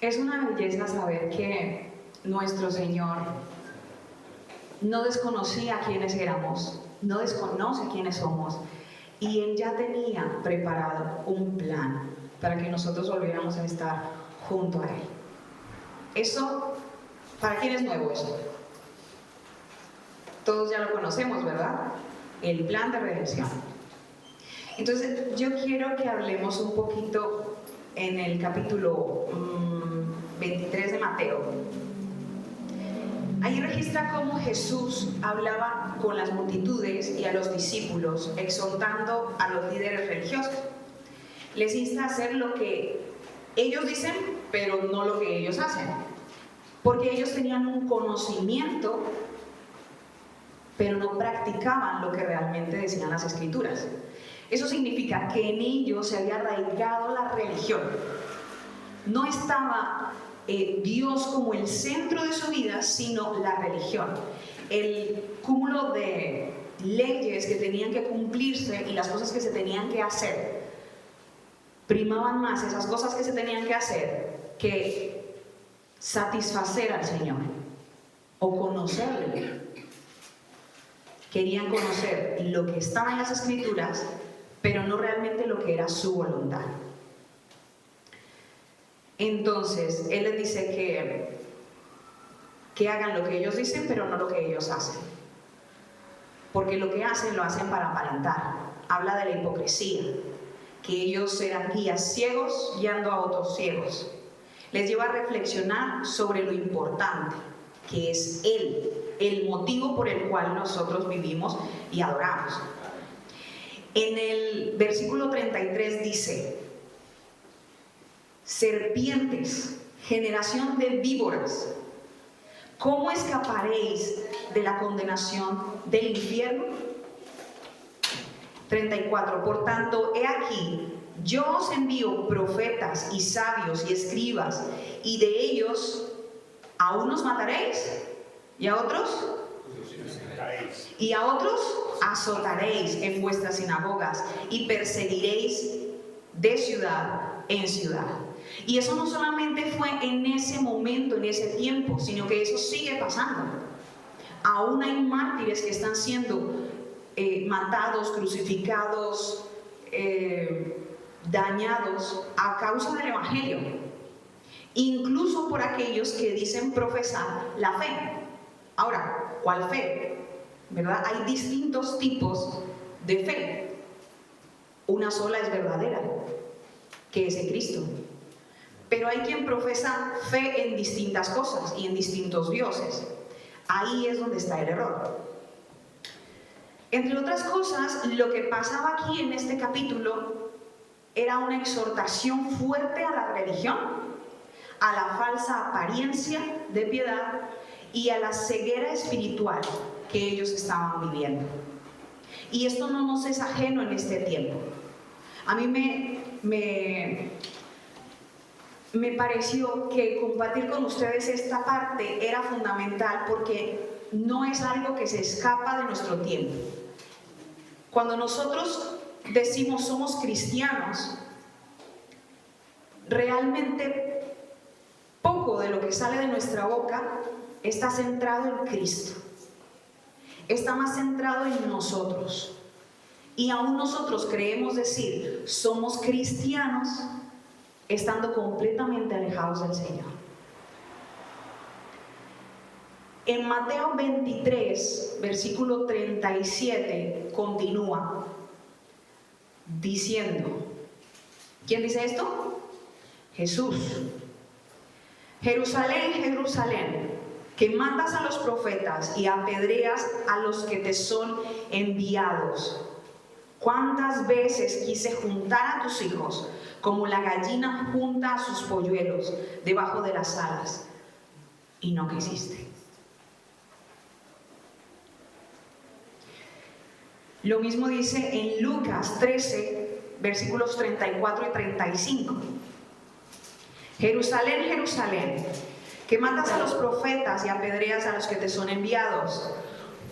Es una belleza saber que nuestro Señor no desconocía quiénes éramos, no desconoce quiénes somos, y Él ya tenía preparado un plan para que nosotros volviéramos a estar junto a Él. Eso, ¿para quién es nuevo eso? Todos ya lo conocemos, ¿verdad? El plan de redención. Entonces, yo quiero que hablemos un poquito en el capítulo 23 de Mateo. Ahí registra cómo Jesús hablaba con las multitudes y a los discípulos, exhortando a los líderes religiosos. Les insta a hacer lo que ellos dicen, pero no lo que ellos hacen. Porque ellos tenían un conocimiento, pero no practicaban lo que realmente decían las Escrituras. Eso significa que en ellos se había arraigado la religión. No estaba Dios como el centro de su vida, sino la religión. El cúmulo de leyes que tenían que cumplirse y las cosas que se tenían que hacer, primaban más esas cosas que se tenían que hacer que satisfacer al Señor o conocerle. Querían conocer lo que estaba en las Escrituras, pero no realmente lo que era su voluntad. Entonces, Él les dice que hagan lo que ellos dicen, pero no lo que ellos hacen. Porque lo que hacen, lo hacen para aparentar. Habla de la hipocresía, que ellos eran guías ciegos guiando a otros ciegos. Les lleva a reflexionar sobre lo importante, que es Él, el motivo por el cual nosotros vivimos y adoramos. En el versículo 33 dice: serpientes, generación de víboras, ¿cómo escaparéis de la condenación del infierno? 34. Por tanto, he aquí, yo os envío profetas y sabios y escribas, y de ellos a unos mataréis, y a otros azotaréis en vuestras sinagogas, y perseguiréis de ciudad en ciudad. Y eso no solamente fue en ese momento, en ese tiempo, sino que eso sigue pasando. Aún hay mártires que están siendo matados, crucificados, dañados a causa del Evangelio, incluso por aquellos que dicen profesar la fe. Ahora, ¿cuál fe? ¿Verdad? Hay distintos tipos de fe. Una sola es verdadera, que es en Cristo. Pero hay quien profesa fe en distintas cosas y en distintos dioses. Ahí es donde está el error. Entre otras cosas, lo que pasaba aquí en este capítulo era una exhortación fuerte a la religión, a la falsa apariencia de piedad y a la ceguera espiritual que ellos estaban viviendo. Y esto no nos es ajeno en este tiempo. A mí me pareció que compartir con ustedes esta parte era fundamental, porque no es algo que se escapa de nuestro tiempo. Cuando nosotros decimos somos cristianos, realmente poco de lo que sale de nuestra boca está centrado en Cristo. Está más centrado en nosotros. Y aún nosotros creemos decir somos cristianos estando completamente alejados del Señor. En Mateo 23, versículo 37, continúa diciendo, ¿quién dice esto? Jesús. Jerusalén, Jerusalén, que matas a los profetas y apedreas a los que te son enviados. ¿Cuántas veces quise juntar a tus hijos como la gallina junta a sus polluelos debajo de las alas, y no quisiste? Lo mismo dice en Lucas 13, versículos 34 y 35. Jerusalén, Jerusalén, que matas a los profetas y apedreas a los que te son enviados.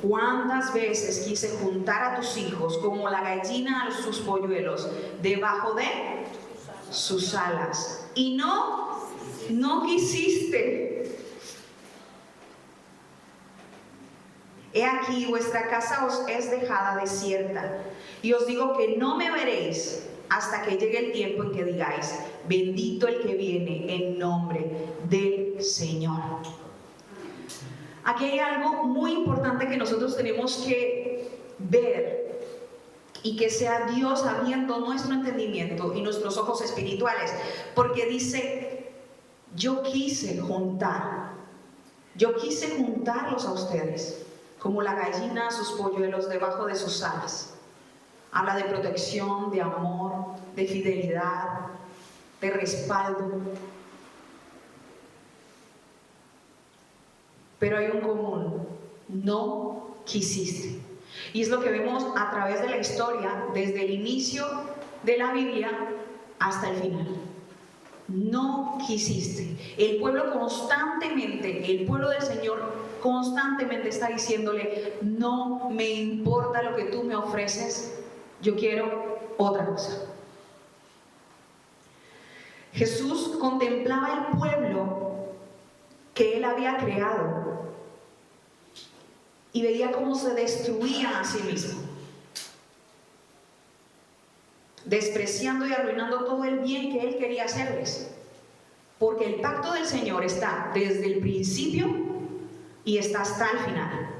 ¿Cuántas veces quise juntar a tus hijos como la gallina a sus polluelos debajo de sus alas, y no No quisiste. He aquí, vuestra casa os es dejada desierta, y os digo que no me veréis hasta que llegue el tiempo en que digáis: bendito el que viene en nombre del Señor. Aquí hay algo muy importante que nosotros tenemos que ver, y que sea Dios abriendo nuestro entendimiento y nuestros ojos espirituales, porque dice: yo quise juntarlos a ustedes, como la gallina a sus polluelos debajo de sus alas. Habla de protección, de amor, de fidelidad, de respaldo. Pero hay un común: no quisiste. Y es lo que vemos a través de la historia, desde el inicio de la Biblia hasta el final. No quisiste. El pueblo constantemente, el pueblo del Señor constantemente está diciéndole: no me importa lo que tú me ofreces, yo quiero otra cosa. Jesús contemplaba el pueblo que él había creado y veía cómo se destruía a sí mismo, despreciando y arruinando todo el bien que él quería hacerles, porque el pacto del Señor está desde el principio y está hasta el final.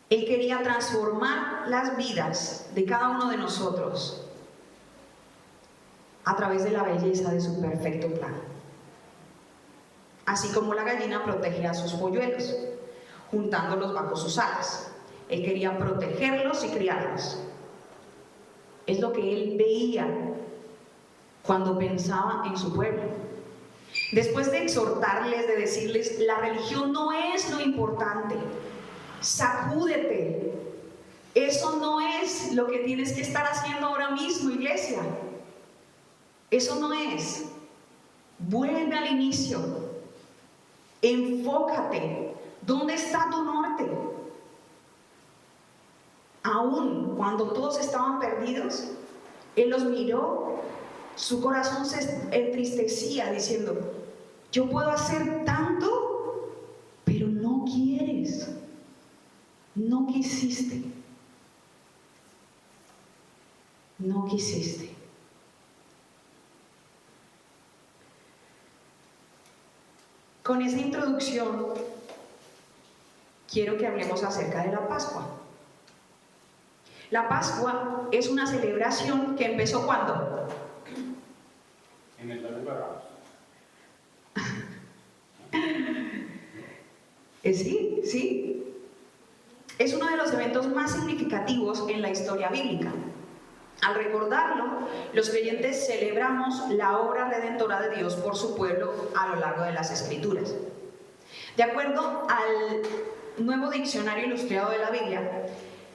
Él quería transformar las vidas de cada uno de nosotros a través de la belleza de su perfecto plan. Así como la gallina protege a sus polluelos, juntándolos bajo sus alas. Él quería protegerlos y criarlos. Es lo que él veía cuando pensaba en su pueblo. Después de exhortarles, de decirles: la religión no es lo importante, sacúdete, eso no es lo que tienes que estar haciendo ahora mismo, iglesia, eso no es. Vuelve al inicio, enfócate. ¿Dónde está tu norte? Aún cuando todos estaban perdidos, él los miró, su corazón se entristecía diciendo: yo puedo hacer tanto, pero no quieres, no quisiste, no quisiste. Con esa introducción quiero que hablemos acerca de la Pascua. La Pascua es una celebración que empezó ¿cuándo? En el Día de Barabbas. Sí. Es uno de los eventos más significativos en la historia bíblica. Al recordarlo, los creyentes celebramos la obra redentora de Dios por su pueblo a lo largo de las Escrituras. De acuerdo al Nuevo Diccionario Ilustrado de la Biblia,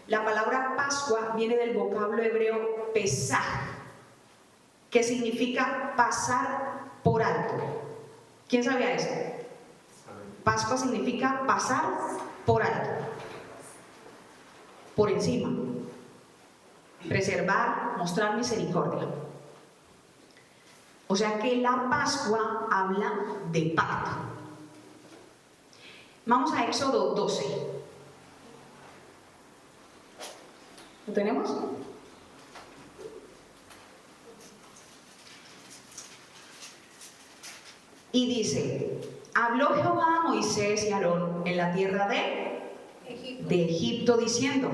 la palabra Pascua viene del vocablo hebreo pesaj, que significa pasar por alto. ¿Quién sabía eso? Pascua significa pasar por alto, por encima, preservar, mostrar misericordia. O sea que la Pascua habla de pacto. Vamos a Éxodo 12. ¿Lo tenemos? Y dice: habló Jehová a Moisés y a Aarón en la tierra de Egipto diciendo: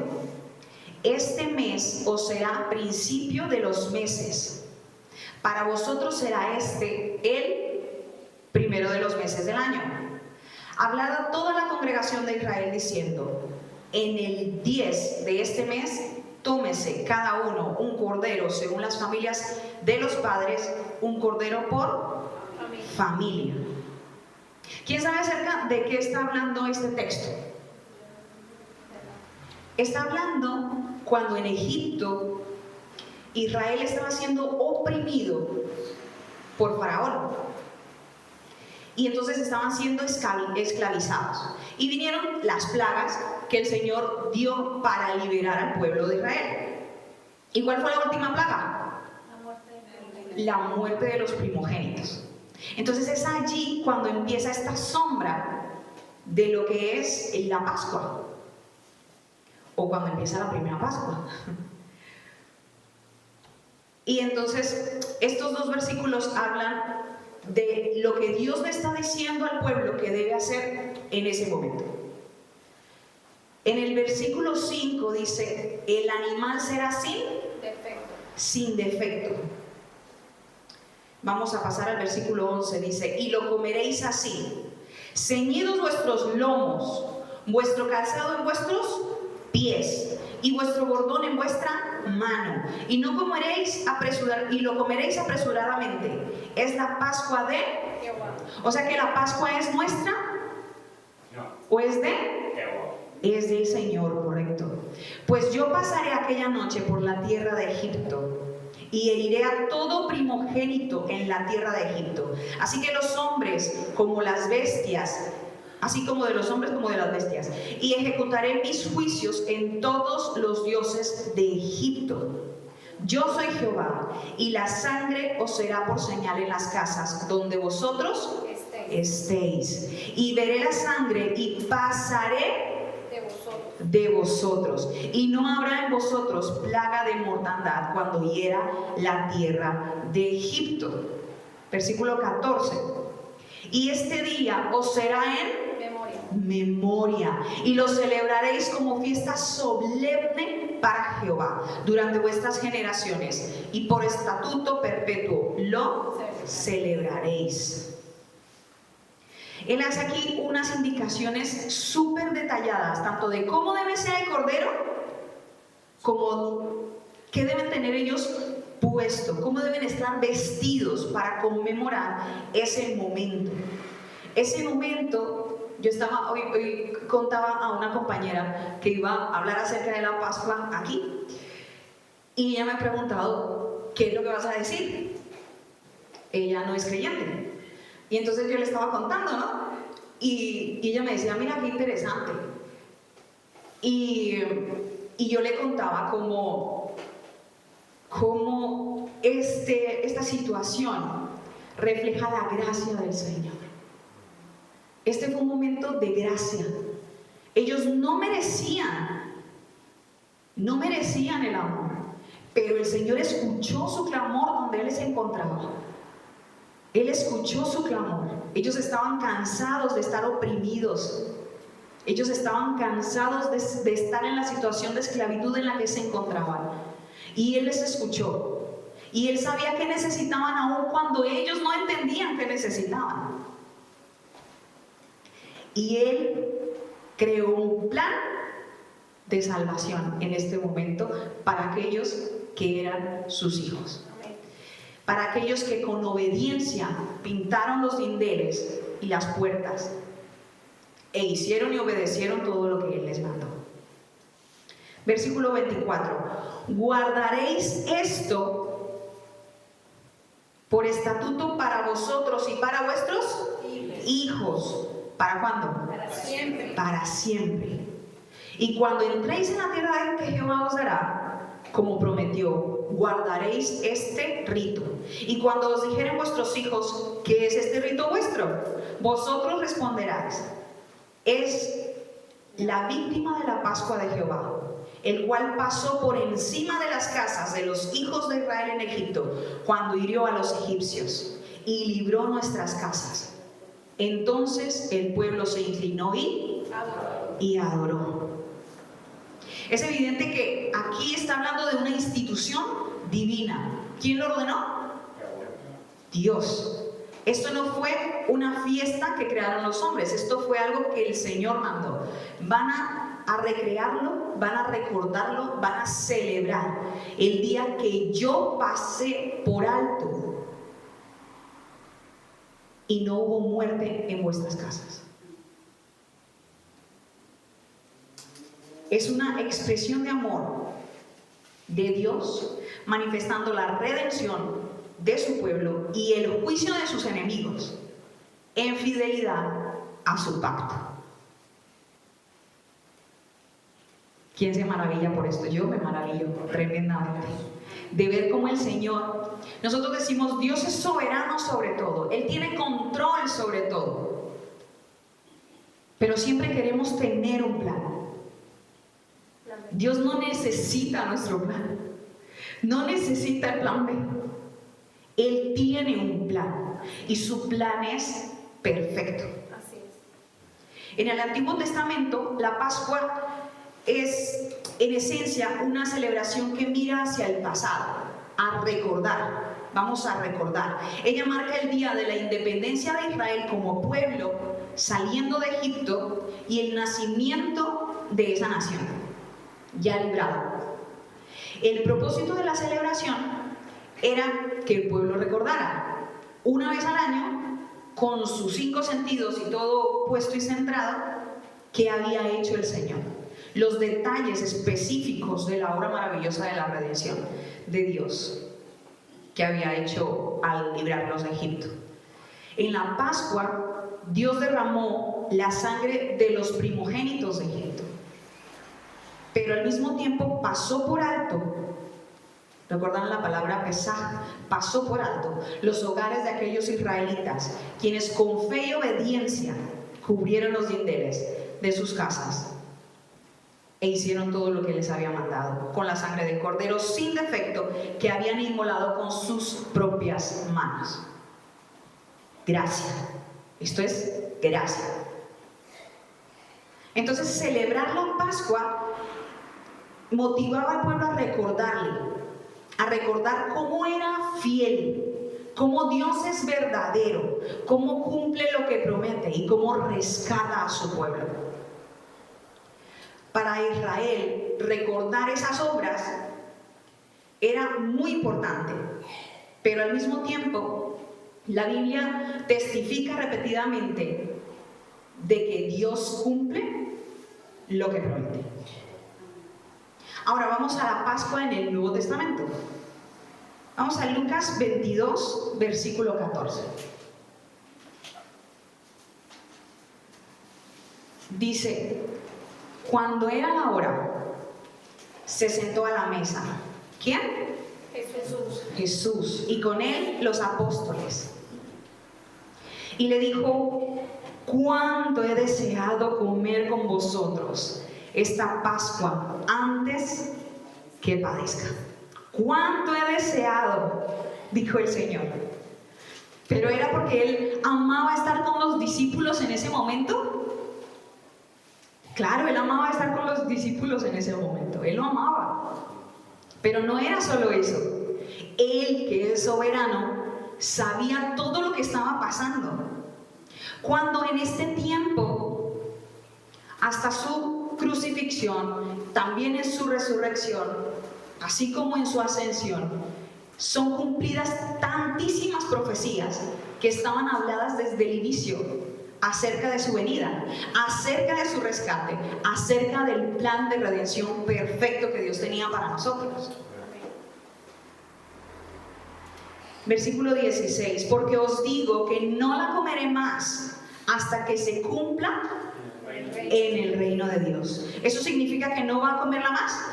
este mes os será principio de los meses, para vosotros será este el primero de los meses del año. Hablad a toda la congregación de Israel diciendo: en el 10 de este mes tómese cada uno un cordero según las familias de los padres, un cordero por familia. ¿Quién sabe acerca de qué está hablando este texto? Está hablando cuando en Egipto Israel estaba siendo oprimido por Faraón, y entonces estaban siendo esclavizados, y vinieron las plagas que el Señor dio para liberar al pueblo de Israel. ¿Y cuál fue la última plaga? la muerte de los primogénitos. Entonces es allí cuando empieza esta sombra de lo que es la Pascua, o cuando empieza la primera Pascua. Y entonces estos dos versículos hablan de lo que Dios le está diciendo al pueblo que debe hacer en ese momento. En el versículo 5 dice, el animal será sin defecto. Vamos a pasar al versículo 11, dice, y lo comeréis así, ceñidos vuestros lomos, vuestro calzado en vuestros pies, y vuestro bordón en vuestra mano, y lo comeréis apresuradamente. Es la Pascua de Jehová. O sea que la Pascua es nuestra, No. ¿o es de Jehová. Es del Señor, correcto. Pues yo pasaré aquella noche por la tierra de Egipto y heriré a todo primogénito en la tierra de Egipto, así que los hombres como las bestias, así como de los hombres como de las bestias, y ejecutaré mis juicios en todos los dioses de Egipto. Yo soy Jehová, y la sangre os será por señal en las casas donde vosotros estéis. Y veré la sangre y pasaré de vosotros, y no habrá en vosotros plaga de mortandad cuando hiera la tierra de Egipto. Versículo 14. Y este día os será en memoria, y lo celebraréis como fiesta solemne para Jehová durante vuestras generaciones, y por estatuto perpetuo lo celebraréis. Él hace aquí unas indicaciones súper detalladas, tanto de cómo debe ser el cordero, como qué deben tener ellos puesto, cómo deben estar vestidos para conmemorar ese momento. Ese momento, yo estaba, hoy contaba a una compañera que iba a hablar acerca de la Pascua aquí, y ella me ha preguntado, ¿qué es lo que vas a decir? Ella no es creyente. Y entonces yo le estaba contando, ¿no? Y ella me decía, mira qué interesante. Y yo le contaba cómo esta situación refleja la gracia del Señor. Este fue un momento de gracia. Ellos no merecían el amor, pero el Señor escuchó su clamor donde Él se encontraba. Él escuchó su clamor. Ellos estaban cansados de estar oprimidos. Ellos estaban cansados de estar en la situación de esclavitud en la que se encontraban. Y Él les escuchó. Y Él sabía que necesitaban aún cuando ellos no entendían que necesitaban. Y Él creó un plan de salvación en este momento para aquellos que eran sus hijos. Para aquellos que con obediencia pintaron los dinteles y las puertas e hicieron y obedecieron todo lo que Él les mandó. Versículo 24. Guardaréis esto por estatuto para vosotros y para vuestros hijos. ¿Para cuándo? Para siempre. Para siempre. Y cuando entréis en la tierra que Jehová os dará, como prometió, guardaréis este rito. Y cuando os dijeren vuestros hijos, ¿qué es este rito vuestro? Vosotros responderáis, es la víctima de la Pascua de Jehová, el cual pasó por encima de las casas de los hijos de Israel en Egipto, cuando hirió a los egipcios y libró nuestras casas. Entonces el pueblo se inclinó y adoró. Es evidente que aquí está hablando de una institución divina. ¿Quién lo ordenó? Dios. Esto no fue una fiesta que crearon los hombres, esto fue algo que el Señor mandó. Van a recrearlo, van a recordarlo, van a celebrar el día que yo pasé por alto y no hubo muerte en vuestras casas. Es una expresión de amor de Dios manifestando la redención de su pueblo y el juicio de sus enemigos en fidelidad a su pacto. ¿Quién se maravilla por esto? Yo me maravillo tremendamente. de ver cómo el Señor, nosotros decimos, Dios es soberano sobre todo, Él tiene control sobre todo, pero siempre queremos tener un plan. Dios no necesita nuestro plan, no necesita el plan B. Él tiene un plan y su plan es perfecto. Así es. En el Antiguo Testamento, la Pascua es en esencia una celebración que mira hacia el pasado, a recordar. Vamos a recordar. Ella marca el día de la independencia de Israel como pueblo saliendo de Egipto y el nacimiento de esa nación, ya librado. El propósito de la celebración era que el pueblo recordara una vez al año, con sus 5 sentidos y todo puesto y centrado, qué había hecho el Señor, los detalles específicos de la obra maravillosa de la redención de Dios que había hecho al librarlos de Egipto. En la Pascua, Dios derramó la sangre de los primogénitos de Egipto, pero al mismo tiempo pasó por alto, ¿recuerdan la palabra Pesaj? Pasó por alto los hogares de aquellos israelitas, quienes con fe y obediencia cubrieron los dinteles de sus casas e hicieron todo lo que les había mandado, con la sangre del cordero sin defecto que habían inmolado con sus propias manos. Gracia. Esto es gracia. Entonces, celebrar la Pascua motivaba al pueblo a recordar cómo era fiel, cómo Dios es verdadero, cómo cumple lo que promete y cómo rescata a su pueblo. Para Israel, recordar esas obras era muy importante, pero al mismo tiempo, la Biblia testifica repetidamente de que Dios cumple lo que promete. Ahora vamos a la Pascua en el Nuevo Testamento. Vamos a Lucas 22, versículo 14. Dice: cuando era la hora, se sentó a la mesa. ¿Quién? Jesús. Jesús, y con él los apóstoles. Y le dijo: cuánto he deseado comer con vosotros esta Pascua antes que padezca. Cuánto he deseado, dijo el Señor. Pero era porque él amaba estar con los discípulos en ese momento. Claro, él amaba estar con los discípulos en ese momento, él lo amaba. Pero no era solo eso. Él, que es soberano, sabía todo lo que estaba pasando. Cuando en este tiempo, hasta su crucifixión, también en su resurrección, así como en su ascensión, son cumplidas tantísimas profecías que estaban habladas desde el inicio acerca de su venida, acerca de su rescate, acerca del plan de redención perfecto que Dios tenía para nosotros. Versículo 16: porque os digo que no la comeré más hasta que se cumpla en el reino de Dios. ¿Eso significa que no va a comerla más?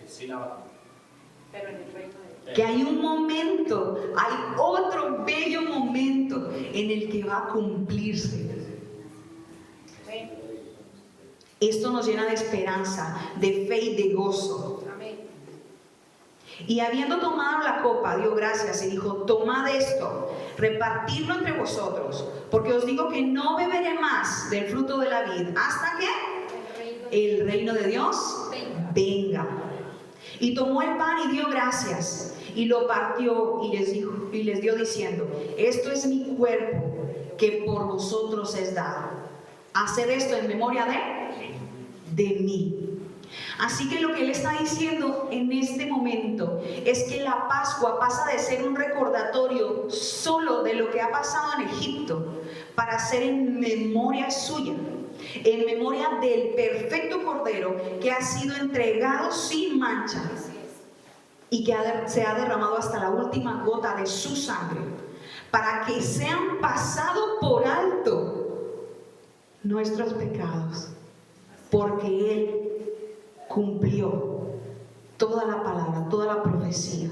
Que sí la va a comer. Pero en el reino de Dios. Que hay un momento, hay otro bello momento en el que va a cumplirse. Amén. Esto nos llena de esperanza, de fe y de gozo. Amén. Y habiendo tomado la copa, dio gracias y dijo: tomad esto, repartidlo entre vosotros, porque os digo que no beberé más del fruto de la vid hasta que el reino de Dios venga. Y tomó el pan y dio gracias y lo partió y les dio diciendo: esto es mi cuerpo que por vosotros es dado. Haced esto en memoria de mí. Así que lo que él está diciendo en este momento es que la Pascua pasa de ser un recordatorio solo de lo que ha pasado en Egipto para ser en memoria suya, en memoria del perfecto Cordero que ha sido entregado sin mancha y que se ha derramado hasta la última gota de su sangre, para que sean pasados por alto nuestros pecados, porque Él cumplió toda la palabra, toda la profecía,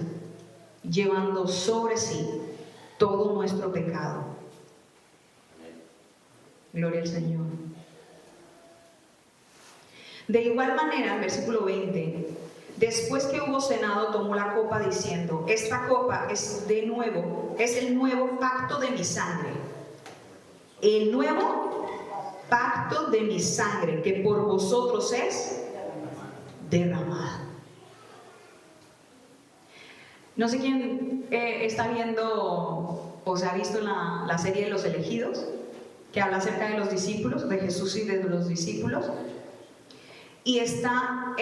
llevando sobre sí todo nuestro pecado. Gloria al Señor. De igual manera, el versículo 20, después que hubo cenado, tomó la copa diciendo: esta copa es el nuevo pacto de mi sangre. El nuevo pacto de mi sangre, que por vosotros es derramada. No sé quién está viendo o se ha visto la serie de Los Elegidos, que habla acerca de los discípulos, de Jesús y de los discípulos. Y está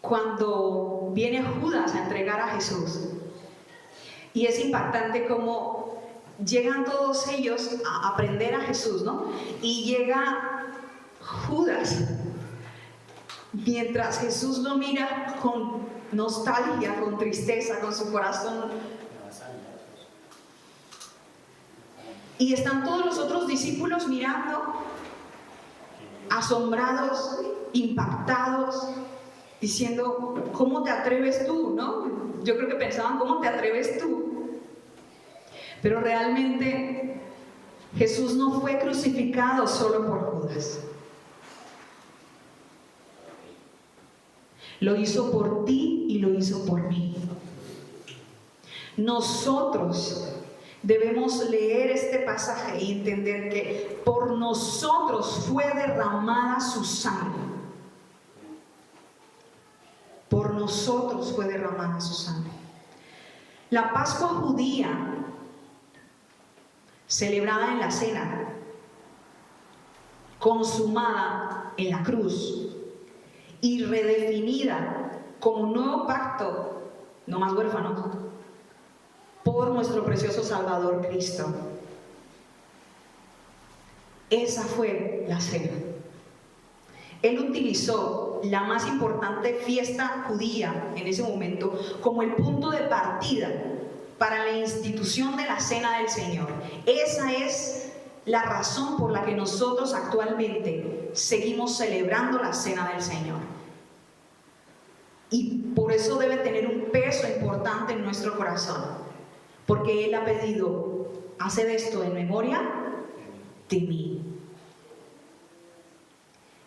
cuando viene Judas a entregar a Jesús. Y es impactante cómo llegan todos ellos a aprender a Jesús, ¿no? Y llega Judas, mientras Jesús lo mira con nostalgia, con tristeza, con su corazón. Y están todos los otros discípulos mirando, asombrados, impactados, diciendo: ¿cómo te atreves tú? ¿No? Yo creo que pensaban: ¿cómo te atreves tú? Pero realmente Jesús no fue crucificado solo por Judas. Lo hizo por ti y lo hizo por mí. Nosotros debemos leer este pasaje y entender que por nosotros fue derramada su sangre. Por nosotros fue derramada su sangre. La Pascua judía, celebrada en la cena, consumada en la cruz y redefinida como un nuevo pacto, no más huérfanos, por nuestro precioso Salvador Cristo. Esa fue la cena. Él utilizó la más importante fiesta judía en ese momento como el punto de partida para la institución de la Cena del Señor. Esa es la razón por la que nosotros actualmente seguimos celebrando la Cena del Señor. Y por eso debe tener un peso importante en nuestro corazón, porque Él ha pedido: haced esto en memoria de mí.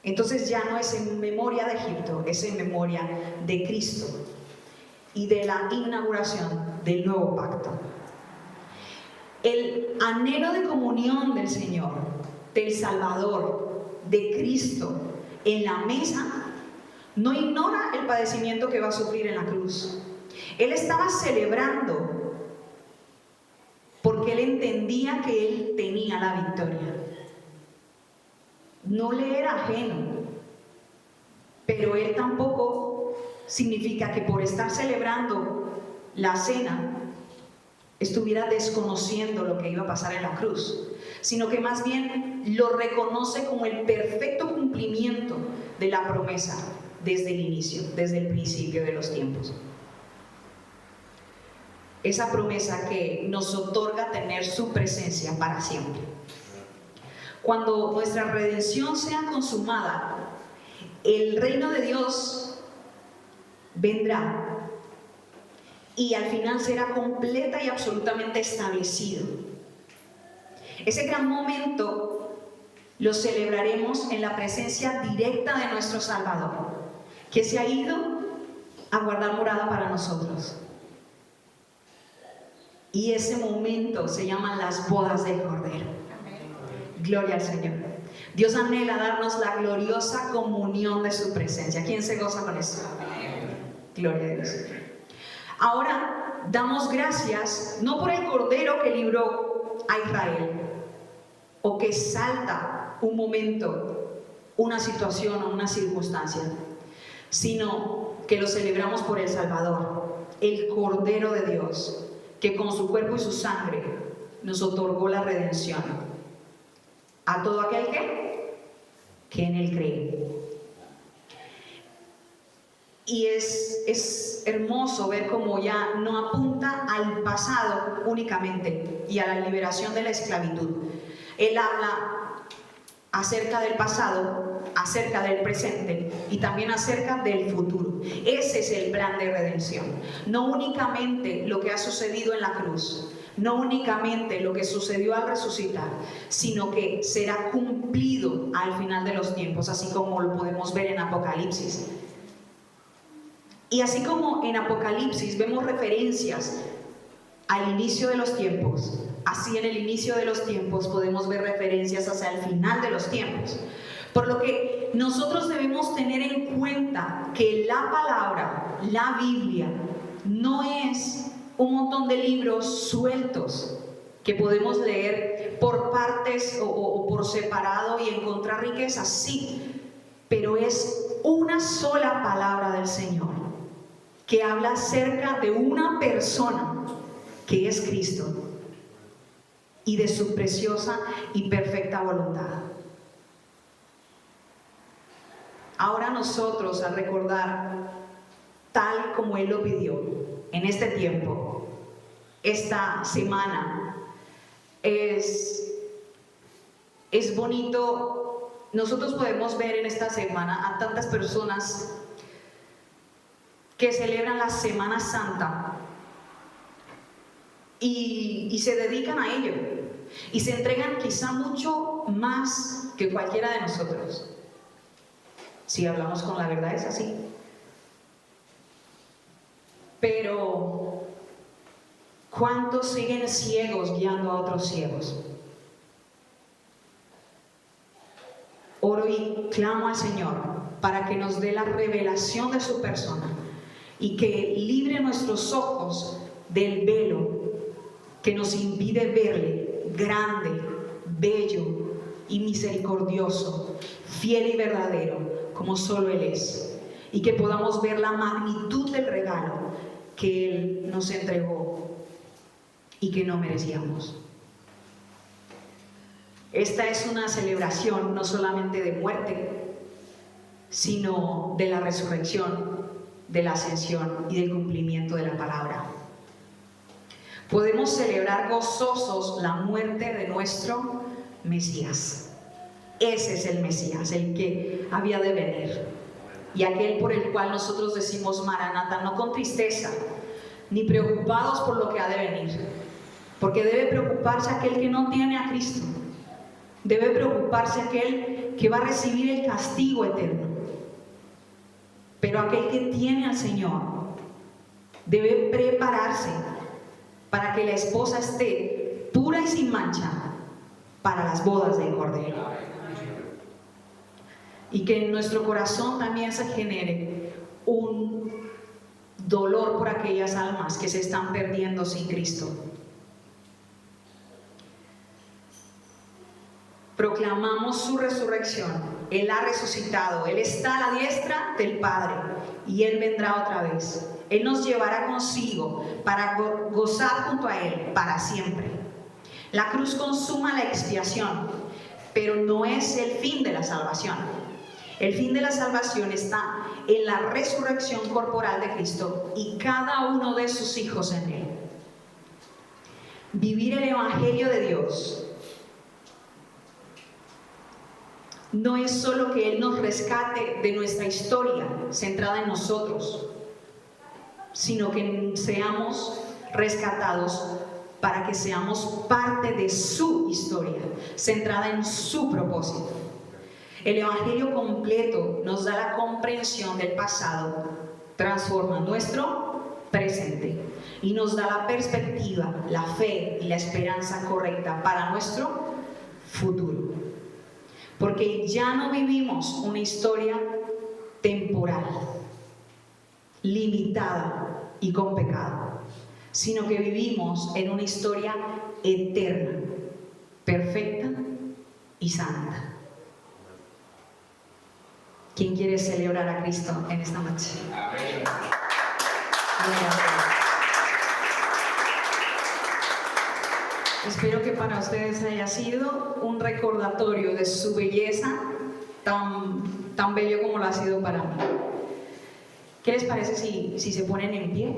Entonces ya no es en memoria de Egipto, es en memoria de Cristo y de la inauguración del nuevo pacto. El anhelo de comunión del Señor, del Salvador, de Cristo en la mesa, no ignora el padecimiento que va a sufrir en la cruz. Él estaba celebrando porque Él entendía que Él tenía la victoria. No le era ajeno, pero Él tampoco significa que por estar celebrando la cena estuviera desconociendo lo que iba a pasar en la cruz, sino que más bien lo reconoce como el perfecto cumplimiento de la promesa desde el inicio, desde el principio de los tiempos. Esa promesa que nos otorga tener su presencia para siempre. Cuando nuestra redención sea consumada, el reino de Dios vendrá y al final será completa y absolutamente establecido. Ese gran momento lo celebraremos en la presencia directa de nuestro Salvador, que se ha ido a guardar morada para nosotros. Y ese momento se llaman las bodas del Cordero. Gloria al Señor. Dios anhela darnos la gloriosa comunión de su presencia. ¿Quién se goza con esto? Gloria a Dios. Ahora damos gracias no por el Cordero que libró a Israel o que salta un momento, una situación o una circunstancia, sino que lo celebramos por el Salvador, el Cordero de Dios, que con su cuerpo y su sangre nos otorgó la redención a todo aquel que en Él cree. Y es hermoso ver cómo ya no apunta al pasado únicamente y a la liberación de la esclavitud. Él habla acerca del pasado, acerca del presente y también acerca del futuro. Ese es el plan de redención. No únicamente lo que ha sucedido en la cruz, no únicamente lo que sucedió al resucitar, sino que será cumplido al final de los tiempos, así como lo podemos ver en Apocalipsis. Y así como en Apocalipsis vemos referencias al inicio de los tiempos, así en el inicio de los tiempos podemos ver referencias hacia el final de los tiempos. Por lo que nosotros debemos tener en cuenta que la palabra, la Biblia, no es un montón de libros sueltos que podemos leer por partes o por separado y encontrar riquezas, sí, pero es una sola palabra del Señor que habla acerca de una persona que es Cristo y de su preciosa y perfecta voluntad. Ahora nosotros, al recordar tal como Él lo pidió en este tiempo, esta semana, es bonito. Nosotros podemos ver en esta semana a tantas personas que celebran la Semana Santa y se dedican a ello y se entregan quizá mucho más que cualquiera de nosotros. Si hablamos con la verdad, es así. Pero ¿cuántos siguen ciegos guiando a otros ciegos? Oro y clamo al Señor para que nos dé la revelación de su persona y que libre nuestros ojos del velo que nos impide verle grande, bello y misericordioso, fiel y verdadero, como solo Él es, y que podamos ver la magnitud del regalo que Él nos entregó y que no merecíamos. Esta es una celebración no solamente de muerte, sino de la resurrección, de la ascensión y del cumplimiento de la palabra. Podemos celebrar gozosos la muerte de nuestro Mesías. Ese es el Mesías, el que había de venir, y aquel por el cual nosotros decimos Maranata, no con tristeza, ni preocupados por lo que ha de venir, porque debe preocuparse aquel que no tiene a Cristo, debe preocuparse aquel que va a recibir el castigo eterno, pero aquel que tiene al Señor debe prepararse para que la esposa esté pura y sin mancha para las bodas del Cordero. Y que en nuestro corazón también se genere un dolor por aquellas almas que se están perdiendo sin Cristo. Proclamamos su resurrección. Él ha resucitado, Él está a la diestra del Padre y Él vendrá otra vez. Él nos llevará consigo para gozar junto a Él para siempre. La cruz consuma la expiación, pero no es el fin de la salvación. El fin de la salvación está en la resurrección corporal de Cristo y cada uno de sus hijos en Él. Vivir el Evangelio de Dios no es solo que Él nos rescate de nuestra historia centrada en nosotros, sino que seamos rescatados para que seamos parte de su historia, centrada en su propósito. El Evangelio completo nos da la comprensión del pasado, transforma nuestro presente y nos da la perspectiva, la fe y la esperanza correcta para nuestro futuro. Porque ya no vivimos una historia temporal, limitada y con pecado, sino que vivimos en una historia eterna, perfecta y santa. ¿Quién quiere celebrar a Cristo en esta noche? Amén. Espero que para ustedes haya sido un recordatorio de su belleza tan bello como lo ha sido para mí. ¿Qué les parece si se ponen en pie?